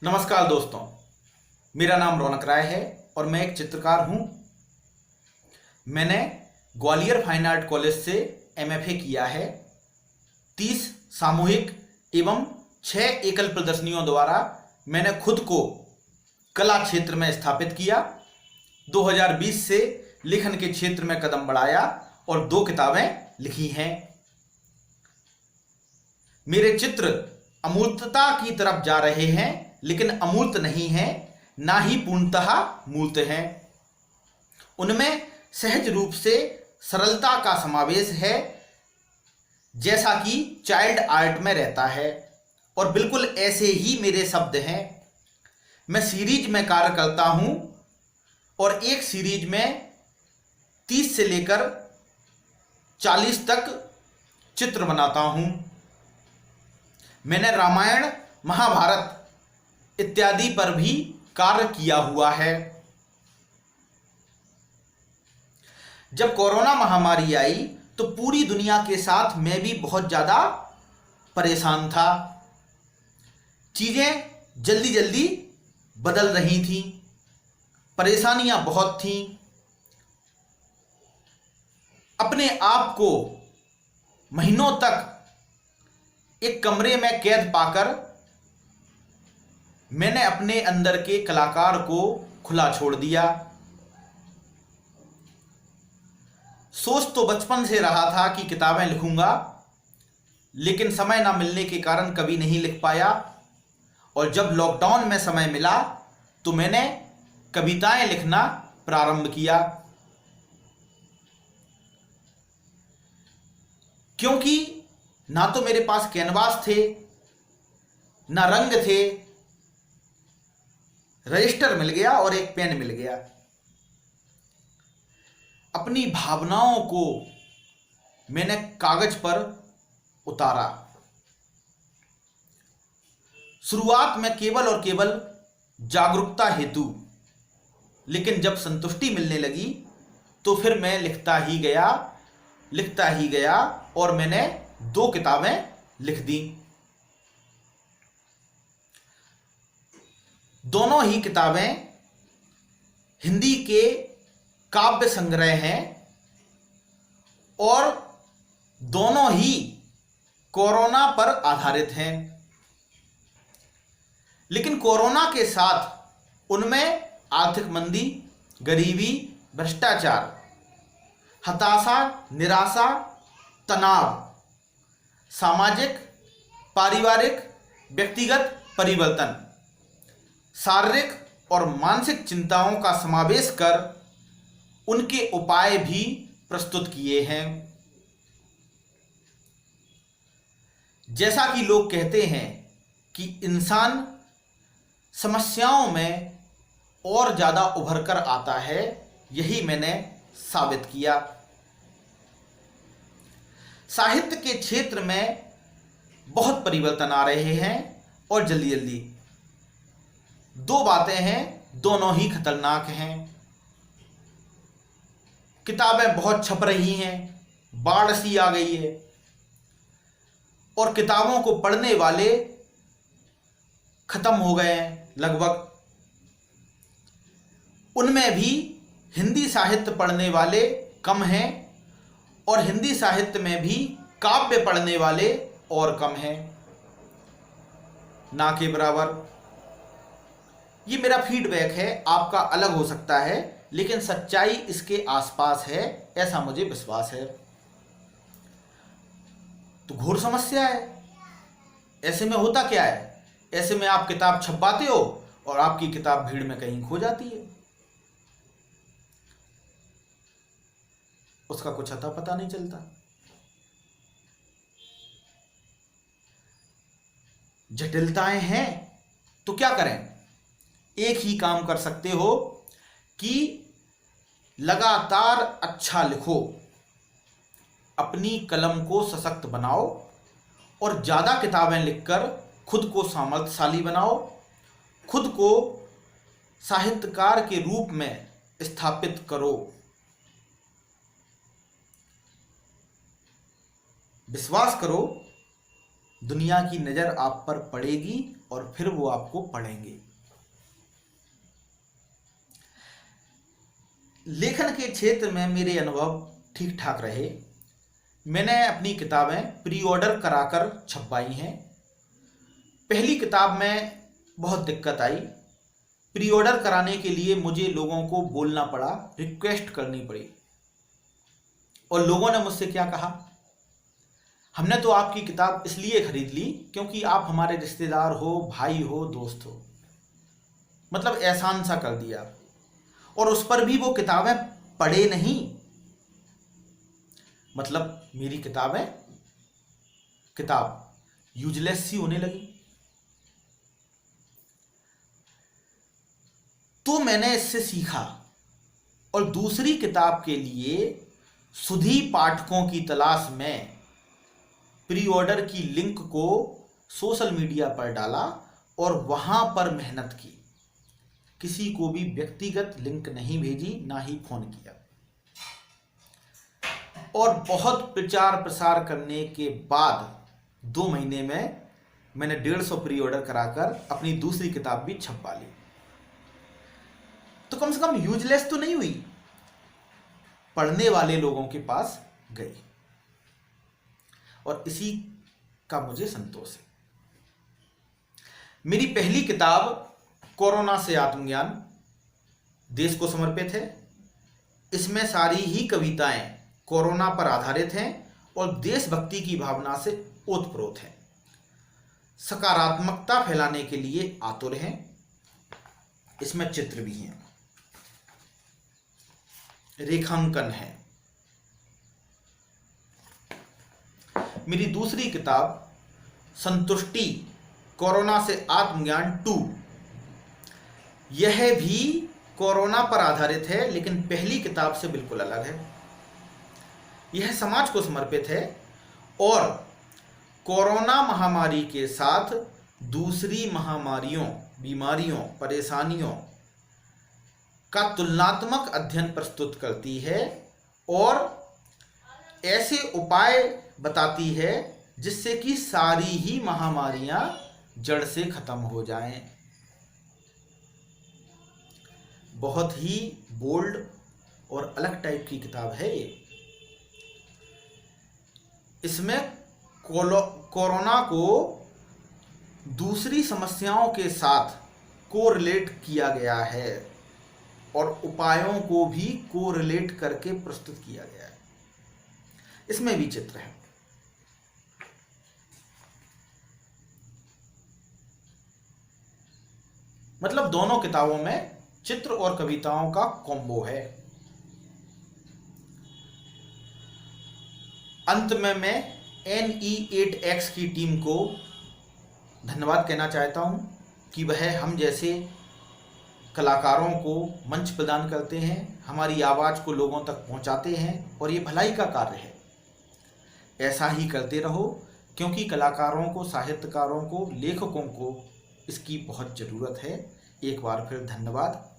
नमस्कार दोस्तों, मेरा नाम रौनक राय है और मैं एक चित्रकार हूं। मैंने ग्वालियर फाइन आर्ट कॉलेज से एमएफए किया है। 30 सामूहिक एवं 6 एकल प्रदर्शनियों द्वारा मैंने खुद को कला क्षेत्र में स्थापित किया। 2020 से लेखन के क्षेत्र में कदम बढ़ाया और 2 किताबें लिखी हैं। मेरे चित्र अमूर्तता की तरफ जा रहे हैं, लेकिन अमूर्त नहीं है, ना ही पूर्णतः मूर्त है। उनमें सहज रूप से सरलता का समावेश है, जैसा कि चाइल्ड आर्ट में रहता है। और बिल्कुल ऐसे ही मेरे शब्द हैं। मैं सीरीज में कार्य करता हूं और एक सीरीज में 30 से लेकर 40 तक चित्र बनाता हूं। मैंने रामायण, महाभारत इत्यादि पर भी कार्य किया हुआ है। जब कोरोना महामारी आई तो पूरी दुनिया के साथ मैं भी बहुत ज़्यादा परेशान था। चीज़ें जल्दी जल्दी बदल रही थीं, परेशानियां बहुत थीं। अपने आप को महीनों तक एक कमरे में कैद पाकर मैंने अपने अंदर के कलाकार को खुला छोड़ दिया। सोच तो बचपन से रहा था कि किताबें लिखूंगा, लेकिन समय ना मिलने के कारण कभी नहीं लिख पाया। और जब लॉकडाउन में समय मिला तो मैंने कविताएं लिखना प्रारंभ किया, क्योंकि ना तो मेरे पास कैनवास थे, ना रंग थे। रजिस्टर मिल गया और एक पेन मिल गया। अपनी भावनाओं को मैंने कागज पर उतारा। शुरुआत में केवल और केवल जागरूकता हेतु, लेकिन जब संतुष्टि मिलने लगी तो फिर मैं लिखता ही गया और मैंने 2 किताबें लिख दी। दोनों ही किताबें हिंदी के काव्य संग्रह हैं और दोनों ही कोरोना पर आधारित हैं। लेकिन कोरोना के साथ उनमें आर्थिक मंदी, गरीबी, भ्रष्टाचार, हताशा, निराशा, तनाव, सामाजिक, पारिवारिक, व्यक्तिगत परिवर्तन, शारीरिक और मानसिक चिंताओं का समावेश कर उनके उपाय भी प्रस्तुत किए हैं। जैसा कि लोग कहते हैं कि इंसान समस्याओं में और ज़्यादा उभर कर आता है, यही मैंने साबित किया। साहित्य के क्षेत्र में बहुत परिवर्तन आ रहे हैं और जल्दी जल्दी। 2 बातें हैं, दोनों ही खतरनाक हैं। किताबें बहुत छप रही हैं, बाढ़ सी आ गई है और किताबों को पढ़ने वाले खत्म हो गए हैं लगभग। उनमें भी हिंदी साहित्य पढ़ने वाले कम हैं और हिंदी साहित्य में भी काव्य पढ़ने वाले और कम हैं, ना के बराबर। ये मेरा फीडबैक है, आपका अलग हो सकता है, लेकिन सच्चाई इसके आसपास है, ऐसा मुझे विश्वास है। तो घोर समस्या है। ऐसे में होता क्या है? ऐसे में आप किताब छपवाते हो और आपकी किताब भीड़ में कहीं खो जाती है, उसका कुछ अता पता नहीं चलता। जटिलताएं हैं तो क्या करें? एक ही काम कर सकते हो कि लगातार अच्छा लिखो, अपनी कलम को सशक्त बनाओ और ज़्यादा किताबें लिखकर खुद को सामर्थ्यशाली बनाओ, खुद को साहित्यकार के रूप में स्थापित करो। विश्वास करो, दुनिया की नज़र आप पर पड़ेगी और फिर वो आपको पढ़ेंगे। लेखन के क्षेत्र में मेरे अनुभव ठीक ठाक रहे। मैंने अपनी किताबें प्री ऑर्डर कराकर छपवाई हैं। पहली किताब में बहुत दिक्कत आई। प्री ऑर्डर कराने के लिए मुझे लोगों को बोलना पड़ा, रिक्वेस्ट करनी पड़ी। और लोगों ने मुझसे क्या कहा, हमने तो आपकी किताब इसलिए खरीद ली क्योंकि आप हमारे रिश्तेदार हो, भाई हो, दोस्त हो। मतलब एहसान सा कर दिया। और उस पर भी वो किताबें पढ़े नहीं। मतलब मेरी किताब यूजलेस सी होने लगी। तो मैंने इससे सीखा और दूसरी किताब के लिए सुधी पाठकों की तलाश में प्री ऑर्डर की लिंक को सोशल मीडिया पर डाला और वहां पर मेहनत की। किसी को भी व्यक्तिगत लिंक नहीं भेजी, ना ही फोन किया। और बहुत प्रचार प्रसार करने के बाद 2 महीने में मैंने 150 प्री ऑर्डर कराकर अपनी दूसरी किताब भी छपवा ली। तो कम से कम यूजलेस तो नहीं हुई, पढ़ने वाले लोगों के पास गई। और इसी का मुझे संतोष है। मेरी पहली किताब कोरोना से आत्मज्ञान देश को समर्पित है। इसमें सारी ही कविताएं कोरोना पर आधारित हैं और देशभक्ति की भावना से ओतप्रोत हैं। सकारात्मकता फैलाने के लिए आतुर हैं। इसमें चित्र भी हैं, रेखांकन है। मेरी दूसरी किताब संतुष्टि कोरोना से आत्मज्ञान 2, यह भी कोरोना पर आधारित है, लेकिन पहली किताब से बिल्कुल अलग है। यह समाज को समर्पित है और कोरोना महामारी के साथ दूसरी महामारियों, बीमारियों, परेशानियों का तुलनात्मक अध्ययन प्रस्तुत करती है और ऐसे उपाय बताती है जिससे कि सारी ही महामारियां जड़ से खत्म हो जाएं। बहुत ही बोल्ड और अलग टाइप की किताब है ये। इसमें कोरोना को दूसरी समस्याओं के साथ कोरिलेट किया गया है और उपायों को भी कोरिलेट करके प्रस्तुत किया गया है। इसमें भी चित्र है। मतलब दोनों किताबों में चित्र और कविताओं का कॉम्बो है। अंत में मैं NE8X की टीम को धन्यवाद कहना चाहता हूं कि वह हम जैसे कलाकारों को मंच प्रदान करते हैं, हमारी आवाज़ को लोगों तक पहुंचाते हैं और ये भलाई का कार्य है। ऐसा ही करते रहो, क्योंकि कलाकारों को, साहित्यकारों को, लेखकों को इसकी बहुत ज़रूरत है। एक बार फिर धन्यवाद।